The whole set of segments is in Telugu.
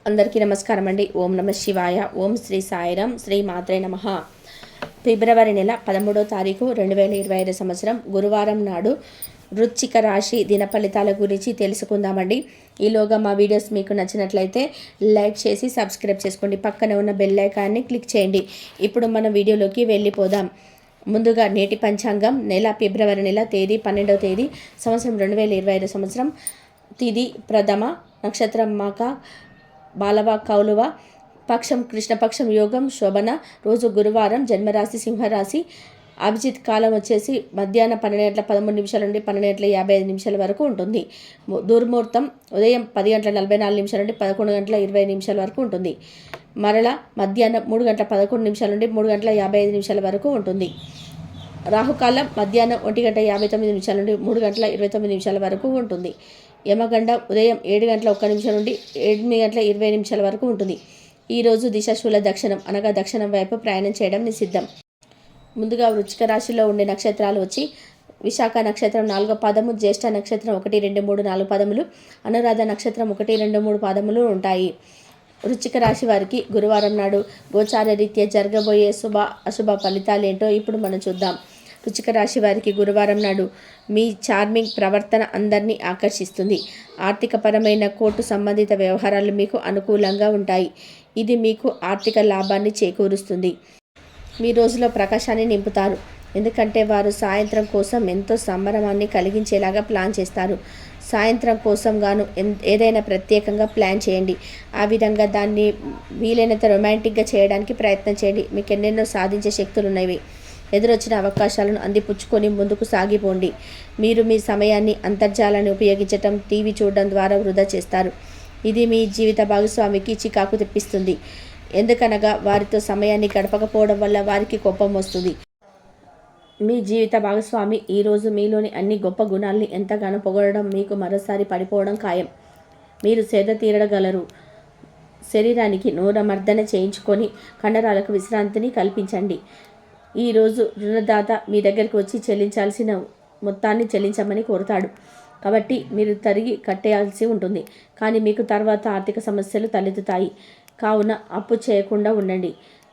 అందరికీ నమస్కారం అండి. ఓం నమ శివాయ. ఓం శ్రీ సాయిరాం. శ్రీ మాత్రే నమః. ఫిబ్రవరి నెల 13వ తారీఖు 2025 సంవత్సరం గురువారం నాడు వృశ్చిక రాశి దిన ఫలితాల గురించి తెలుసుకుందామండి. ఈలోగా మా వీడియోస్ మీకు నచ్చినట్లయితే లైక్ చేసి సబ్స్క్రైబ్ చేసుకోండి. పక్కన ఉన్న బెల్ ఐకాన్ని క్లిక్ చేయండి. ఇప్పుడు మన వీడియోలోకి వెళ్ళిపోదాం. ముందుగా నేటి పంచాంగం నెల ఫిబ్రవరి నెల తేదీ 12వ తేదీ సంవత్సరం 2025 సంవత్సరం. తిథి ప్రథమ, నక్షత్రం మాక, బాలవ కౌలువ, పక్షం కృష్ణపక్షం, యోగం శోభన, రోజు గురువారం, జన్మరాశి సింహరాశి. అభిజిత్ కాలం వచ్చేసి మధ్యాహ్నం 12:13 నుండి 12:55 వరకు ఉంటుంది. దుర్ముహూర్తం ఉదయం 10:44 నుండి 11:20 వరకు ఉంటుంది. మరల మధ్యాహ్నం 3:11 నుండి 3:55 వరకు ఉంటుంది. రాహుకాలం మధ్యాహ్నం 1:59 నుండి 3:29 వరకు ఉంటుంది. యమగండ ఉదయం 7:01 నుండి 8:20 వరకు ఉంటుంది. ఈరోజు దిశాశూల దక్షిణం అనగా దక్షిణం వైపు ప్రయాణం చేయడం నిషిద్ధం. ముందుగా వృశ్చిక రాశిలో ఉండే నక్షత్రాలు వచ్చి విశాఖ నక్షత్రం 4వ పాదము, జ్యేష్ఠ నక్షత్రం 1, 2, 3, 4 పాదములు, అనురాధ నక్షత్రం 1, 2, 3 పాదములు ఉంటాయి. వృశ్చిక రాశి వారికి గురువారం నాడు గోచార రీత్యా జరగబోయే శుభ అశుభ ఫలితాలు ఏంటో ఇప్పుడు మనం చూద్దాం. వృశ్చిక రాశి వారికి గురువారం నాడు మీ చార్మింగ్ ప్రవర్తన అందరినీ ఆకర్షిస్తుంది. ఆర్థికపరమైన కోర్టు సంబంధిత వ్యవహారాలు మీకు అనుకూలంగా ఉంటాయి. ఇది మీకు ఆర్థిక లాభాన్ని చేకూరుస్తుంది. మీ రోజులో ప్రకాశాన్ని నింపుతారు. ఎందుకంటే వారు సాయంత్రం కోసం ఎంతో సంబరమాన్ని కలిగించేలాగా ప్లాన్ చేస్తారు. సాయంత్రం కోసం గాను ఏదైనా ప్రత్యేకంగా ప్లాన్ చేయండి. ఆ విధంగా దాన్ని వీలైనంత రొమాంటిక్గా చేయడానికి ప్రయత్నం చేయండి. మీకు ఎన్నెన్నో సాధించే శక్తులు ఉన్నవి. ఎదురొచ్చిన అవకాశాలను అందిపుచ్చుకొని ముందుకు సాగిపోండి. మీరు మీ సమయాన్ని అంతర్జాలాన్ని ఉపయోగించటం, టీవీ చూడడం ద్వారా వృధా చేస్తారు. ఇది మీ జీవిత భాగస్వామికి చికాకు తెప్పిస్తుంది. ఎందుకనగా వారితో సమయాన్ని గడపకపోవడం వల్ల వారికి కోపం వస్తుంది. మీ జీవిత భాగస్వామి ఈరోజు మీలోని అన్ని గొప్ప గుణాలని ఎంతగానో పొగడడం మీకు మరోసారి పడిపోవడం ఖాయం. మీరు సేద తీరగలరు. శరీరానికి నూనెమర్దన చేయించుకొని కండరాలకు విశ్రాంతిని కల్పించండి. ఈరోజు రుణదాత మీ దగ్గరికి వచ్చి చెల్లించాల్సిన మొత్తాన్ని చెల్లించమని కోరుతాడు. కాబట్టి మీరు తిరిగి కట్టేయాల్సి ఉంటుంది. కానీ మీకు తర్వాత ఆర్థిక సమస్యలు తలెత్తుతాయి. కావున అప్పు చేయకుండా ఉండండి.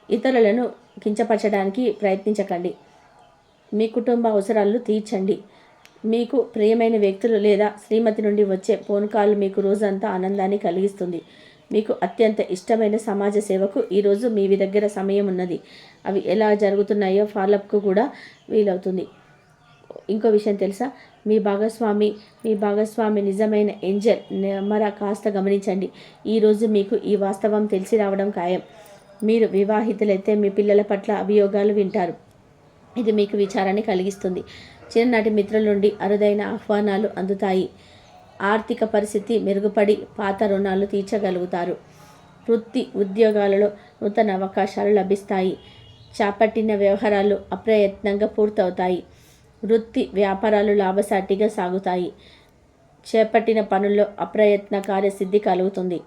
ఇతరులను కించపరచడానికి ప్రయత్నించకండి. మీ కుటుంబ అవసరాలను తీర్చండి. మీకు ప్రియమైన వ్యక్తులు లేదా శ్రీమతి నుండి వచ్చే ఫోన్ కాల్ మీకు రోజంతా ఆనందాన్ని కలిగిస్తుంది. మీకు అత్యంత ఇష్టమైన సమాజ సేవకు ఈరోజు మీ దగ్గర సమయం ఉన్నది. అవి ఎలా జరుగుతున్నాయో ఫాలోఅప్కు కూడా వీలవుతుంది. ఇంకో విషయం తెలుసా, మీ భాగస్వామి నిజమైన ఏంజల్ నెమర కాస్త గమనించండి. ఈరోజు మీకు ఈ వాస్తవం తెలిసి రావడం ఖాయం. మీరు వివాహితులైతే మీ పిల్లల పట్ల అభియోగాలు వింటారు. ఇది మీకు విచారాన్ని కలిగిస్తుంది. చిన్ననాటి మిత్రుల నుండి అరుదైన ఆహ్వానాలు అందుతాయి. ఆర్థిక పరిస్థితి మెరుగుపడి పాత రుణాలు తీర్చగలుగుతారు. వృత్తి ఉద్యోగాలలో నూతన అవకాశాలు లభిస్తాయి. చేపట్టిన వ్యవహారాలు అప్రయత్నంగా పూర్తవుతాయి. వృత్తి వ్యాపారాలు లాభసాటిగా సాగుతాయి. చేపట్టిన పనుల్లో అప్రయత్న కార్యసిద్ధి కలుగుతుంది.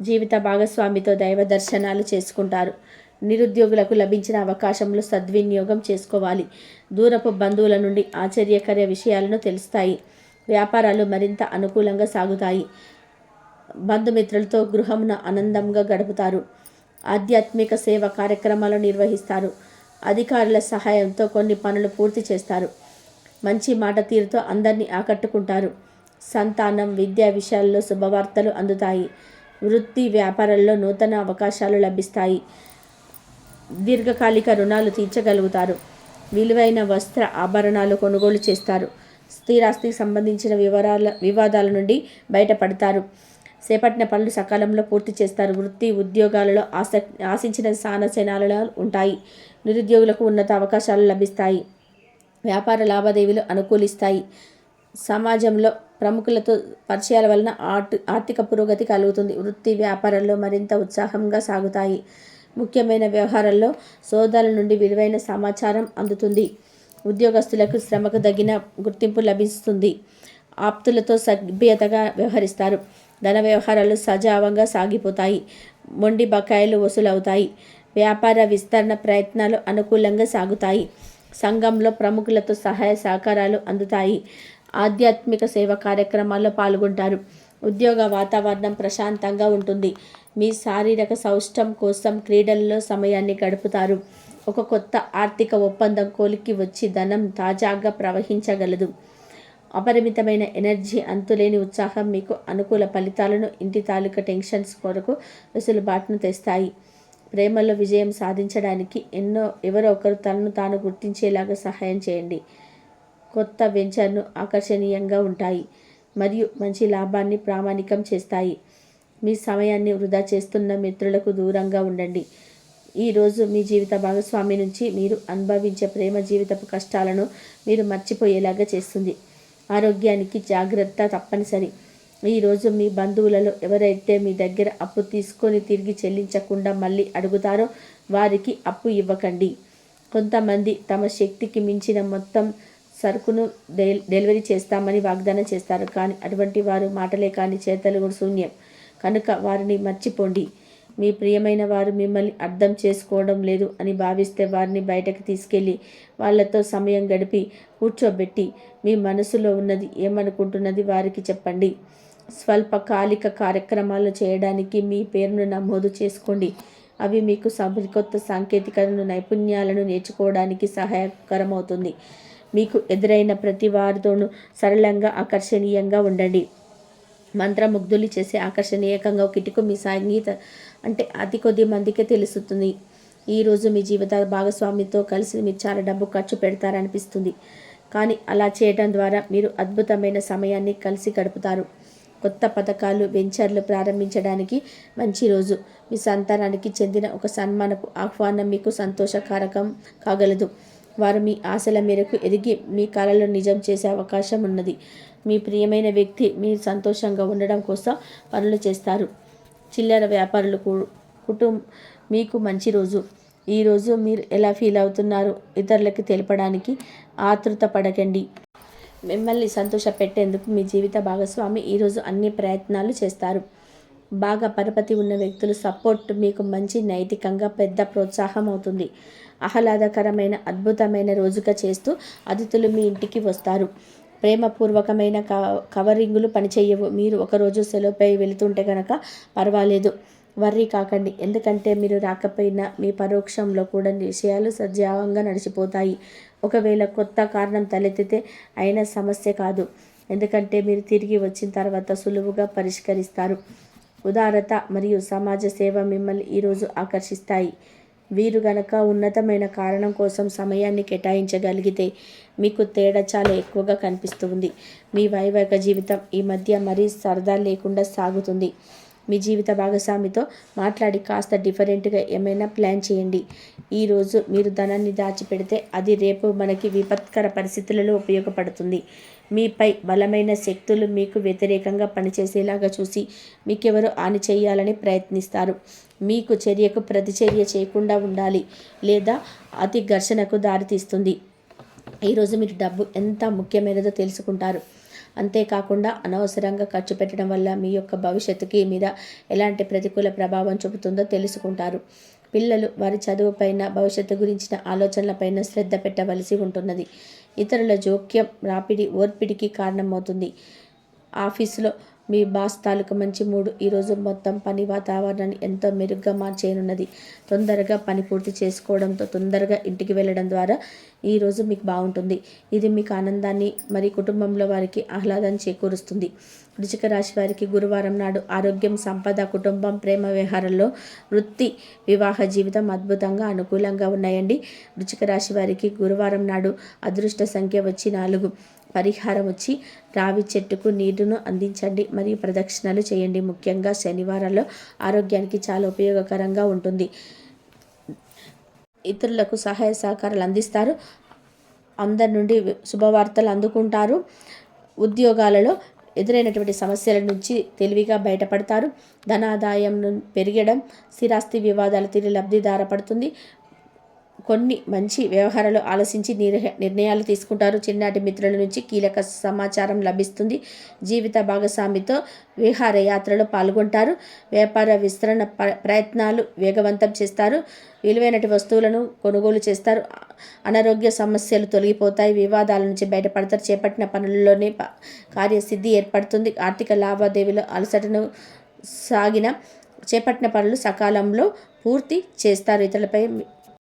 జీవిత భాగస్వామితో దైవ దర్శనాలు చేసుకుంటారు. నిరుద్యోగులకు లభించిన అవకాశంలో సద్వినియోగం చేసుకోవాలి. దూరపు బంధువుల నుండి ఆశ్చర్యకర విషయాలను తెలుస్తాయి. వ్యాపారాలు మరింత అనుకూలంగా సాగుతాయి. బంధుమిత్రులతో గృహమున ఆనందంగా గడుపుతారు. ఆధ్యాత్మిక సేవ కార్యక్రమాలు నిర్వహిస్తారు. అధికారుల సహాయంతో కొన్ని పనులు పూర్తి చేస్తారు. మంచి మాట తీరుతో అందరినీ ఆకట్టుకుంటారు. సంతానం, విద్యా విషయాల్లో శుభవార్తలు అందుతాయి. వృత్తి వ్యాపారాల్లో నూతన అవకాశాలు లభిస్తాయి. దీర్ఘకాలిక రుణాలు తీర్చగలుగుతారు. విలువైన వస్త్ర ఆభరణాలు కొనుగోలు చేస్తారు. స్థిరాస్తికి సంబంధించిన వివాదాల నుండి బయటపడతారు. చేపట్టిన పనులు సకాలంలో పూర్తి చేస్తారు. వృత్తి ఉద్యోగాలలో ఆశించిన స్థానచలనాలు ఉంటాయి. నిరుద్యోగులకు ఉన్నత అవకాశాలు లభిస్తాయి. వ్యాపార లావాదేవీలు అనుకూలిస్తాయి. సమాజంలో ప్రముఖులతో పరిచయాల వలన ఆర్థిక పురోగతి కలుగుతుంది. వృత్తి వ్యాపారాల్లో మరింత ఉత్సాహంగా సాగుతాయి. ముఖ్యమైన వ్యవహారాల్లో సోదరుల నుండి విలువైన సమాచారం అందుతుంది. ఉద్యోగస్తులకు శ్రమకు తగిన గుర్తింపు లభిస్తుంది. ఆప్తులతో సభ్యతగా వ్యవహరిస్తారు. ధన వ్యవహారాలు సజావంగా సాగిపోతాయి. మొండి బకాయిలు వసూలవుతాయి. వ్యాపార విస్తరణ ప్రయత్నాలు అనుకూలంగా సాగుతాయి. సంఘంలో ప్రముఖులతో సహాయ సహకారాలు అందుతాయి. ఆధ్యాత్మిక సేవ కార్యక్రమాల్లో పాల్గొంటారు. ఉద్యోగ వాతావరణం ప్రశాంతంగా ఉంటుంది. మీ శారీరక సౌష్టం కోసం క్రీడల్లో సమయాన్ని గడుపుతారు. ఒక కొత్త ఆర్థిక ఒప్పందం కొలిక్కి వచ్చి ధనం తాజాగా ప్రవహించగలదు. అపరిమితమైన ఎనర్జీ, అంతులేని ఉత్సాహం మీకు అనుకూల ఫలితాలను, ఇంటి తాలూకా టెన్షన్స్ కొరకు వెసులుబాటును తెస్తాయి. ప్రేమలో విజయం సాధించడానికి ఎవరో ఒకరు తనను తాను గుర్తించేలాగా సహాయం చేయండి. కొత్త వెంచర్ను ఆకర్షణీయంగా ఉంటాయి మరియు మంచి లాభాన్ని ప్రామాణికం చేస్తాయి. మీ సమయాన్ని వృధా చేస్తున్న మిత్రులకు దూరంగా ఉండండి. ఈరోజు మీ జీవిత భాగస్వామి నుంచి మీరు అనుభవించే ప్రేమ జీవితపు కష్టాలను మీరు మర్చిపోయేలాగా చేస్తుంది. ఆరోగ్యానికి జాగ్రత్త తప్పనిసరి. ఈరోజు మీ బంధువులలో ఎవరైతే మీ దగ్గర అప్పు తీసుకొని తిరిగి చెల్లించకుండా మళ్ళీ అడుగుతారో వారికి అప్పు ఇవ్వకండి. కొంతమంది తమ శక్తికి మించిన మొత్తం సరుకును డెలివరీ చేస్తామని వాగ్దానం చేస్తారు. కానీ అటువంటి వారు మాటలే కానీ చేతలు కూడా శూన్యం. కనుక వారిని మర్చిపోండి. మీ ప్రియమైన వారు మిమ్మల్ని అర్థం చేసుకోవడం లేదు అని భావిస్తే వారిని బయటకు తీసుకెళ్ళి వాళ్ళతో సమయం గడిపి కూర్చోబెట్టి మీ మనసులో ఉన్నది ఏమనుకుంటున్నది వారికి చెప్పండి. స్వల్పకాలిక కార్యక్రమాలు చేయడానికి మీ పేరును నమోదు చేసుకోండి. అవి మీకు సరికొత్త సాంకేతికతను, నైపుణ్యాలను నేర్చుకోవడానికి సహాయకరమవుతుంది. మీకు ఎదురైన ప్రతి వారితోనూ సరళంగా, ఆకర్షణీయంగా ఉండండి. మంత్రముగ్ధులు చేసే ఆకర్షణీయంగా కిటుకు మీ సంగీత అంటే అతి కొద్ది మందికే తెలుస్తుంది. ఈరోజు మీ జీవిత భాగస్వామితో కలిసి మీరు చాలా డబ్బు ఖర్చు పెడతారనిపిస్తుంది. కానీ అలా చేయడం ద్వారా మీరు అద్భుతమైన సమయాన్ని కలిసి గడుపుతారు. కొత్త పథకాలు, వెంచర్లు ప్రారంభించడానికి మంచి రోజు. మీ సంతానానికి చెందిన ఒక సన్మానపు ఆహ్వానం మీకు సంతోషకారకం కాగలదు. వారు మీ ఆశల మేరకు ఎదిగి మీ కలలు నిజం చేసే అవకాశం ఉన్నది. మీ ప్రియమైన వ్యక్తి మీరు సంతోషంగా ఉండడం కోసం పనులు చేస్తారు. చిల్లర వ్యాపారులు మీకు మంచి రోజు. ఈరోజు మీరు ఎలా ఫీల్ అవుతున్నారు ఇతరులకు తెలపడానికి ఆతృత పడకండి. మిమ్మల్ని సంతోష పెట్టేందుకు మీ జీవిత భాగస్వామి ఈరోజు అన్ని ప్రయత్నాలు చేస్తారు. బాగా పరపతి ఉన్న వ్యక్తులు సపోర్ట్ మీకు మంచి నైతికంగా పెద్ద ప్రోత్సాహం అవుతుంది. ఆహ్లాదకరమైన అద్భుతమైన రోజుగా చేస్తూ అతిథులు మీ ఇంటికి వస్తారు. ప్రేమపూర్వకమైన కవరింగులు పనిచేయవు. మీరు ఒకరోజు సెలవుపై వెళుతుంటే కనుక పర్వాలేదు, వర్రీ కాకండి. ఎందుకంటే మీరు రాకపోయినా మీ పరోక్షంలో కూడా విషయాలు సజావంగా నడిచిపోతాయి. ఒకవేళ కొత్త కారణం తలెత్తితే అయిన సమస్య కాదు, ఎందుకంటే మీరు తిరిగి వచ్చిన తర్వాత సులువుగా పరిష్కరిస్తారు. ఉదారత మరియు సమాజ సేవ మిమ్మల్ని ఈరోజు ఆకర్షిస్తాయి. వీరు గనక ఉన్నతమైన కారణం కోసం సమయాన్ని కేటాయించగలిగితే మీకు తేడా చాలా ఎక్కువగా కనిపిస్తుంది. మీ వైవాహిక జీవితం ఈ మధ్య మరీ సరదా లేకుండా సాగుతుంది. మీ జీవిత భాగస్వామితో మాట్లాడి కాస్త డిఫరెంట్గా ఏమైనా ప్లాన్ చేయండి. ఈరోజు మీరు ధనాన్ని దాచిపెడితే అది రేపు మనకి విపత్కర పరిస్థితులలో ఉపయోగపడుతుంది. మీపై బలమైన శక్తులు మీకు వ్యతిరేకంగా పనిచేసేలాగా చూసి మీకెవరో హాని చేయాలని ప్రయత్నిస్తారు. మీకు చర్యకు ప్రతిచర్య చేయకుండా ఉండాలి లేదా అతి ఘర్షణకు దారితీస్తుంది. ఈరోజు మీరు డబ్బు ఎంత ముఖ్యమైనదో తెలుసుకుంటారు. అంతేకాకుండా అనవసరంగా ఖర్చు పెట్టడం వల్ల మీ యొక్క భవిష్యత్తుకి మీద ఎలాంటి ప్రతికూల ప్రభావం చూపుతుందో తెలుసుకుంటారు. పిల్లలు వారి చదువుపైన, భవిష్యత్తు గురించిన ఆలోచనలపైన శ్రద్ధ పెట్టవలసి ఉంటున్నది. ఇతరుల జోక్యం రాపిడి ఓర్పిడికి కారణమవుతుంది. ఆఫీసులో మీ బాస్ తాలూకు మంచి మూడు ఈరోజు మొత్తం పని వాతావరణాన్ని ఎంతో మెరుగ్గా మార్చేయనున్నది. తొందరగా పని పూర్తి చేసుకోవడంతో తొందరగా ఇంటికి వెళ్ళడం ద్వారా ఈరోజు మీకు బాగుంటుంది. ఇది మీకు ఆనందాన్ని మరియు కుటుంబంలో వారికి ఆహ్లాదాన్ని చేకూరుస్తుంది. వృశ్చిక రాశి వారికి గురువారం నాడు ఆరోగ్యం, సంపద, కుటుంబం, ప్రేమ వ్యవహారంలో, వృత్తి, వివాహ జీవితం అద్భుతంగా అనుకూలంగా ఉన్నాయండి. వృశ్చిక రాశి వారికి గురువారం నాడు అదృష్ట సంఖ్య వచ్చి 4. పరిహారం వచ్చి రావి చెట్టుకు నీరును అందించండి మరియు ప్రదక్షిణలు చేయండి. ముఖ్యంగా శనివారాల్లో ఆరోగ్యానికి చాలా ఉపయోగకరంగా ఉంటుంది. ఇతరులకు సహాయ సహకారాలు అందిస్తారు. అందరి నుండి శుభవార్తలు అందుకుంటారు. ఉద్యోగాలలో ఎదురైనటువంటి సమస్యల నుంచి తెలివిగా బయటపడతారు. ధనాదాయం పెరగడం, స్థిరాస్తి వివాదాలు తీరి లబ్ధిదార పడుతుంది. కొన్ని మంచి వ్యవహారాలు ఆలోచించి నిర్ణయాలు తీసుకుంటారు. చిన్నటి మిత్రుల నుంచి కీలక సమాచారం లభిస్తుంది. జీవిత భాగస్వామితో విహారయాత్రలో పాల్గొంటారు. వ్యాపార విస్తరణ ప్రయత్నాలు వేగవంతం చేస్తారు. విలువైనటి వస్తువులను కొనుగోలు చేస్తారు. అనారోగ్య సమస్యలు తొలగిపోతాయి. వివాదాల నుంచి బయటపడతారు. చేపట్టిన పనుల్లోనే కార్యసిద్ధి ఏర్పడుతుంది. ఆర్థిక లావాదేవీలో అలసటను సాగిన చేపట్టిన పనులు సకాలంలో పూర్తి చేస్తారు. ఇతరులపై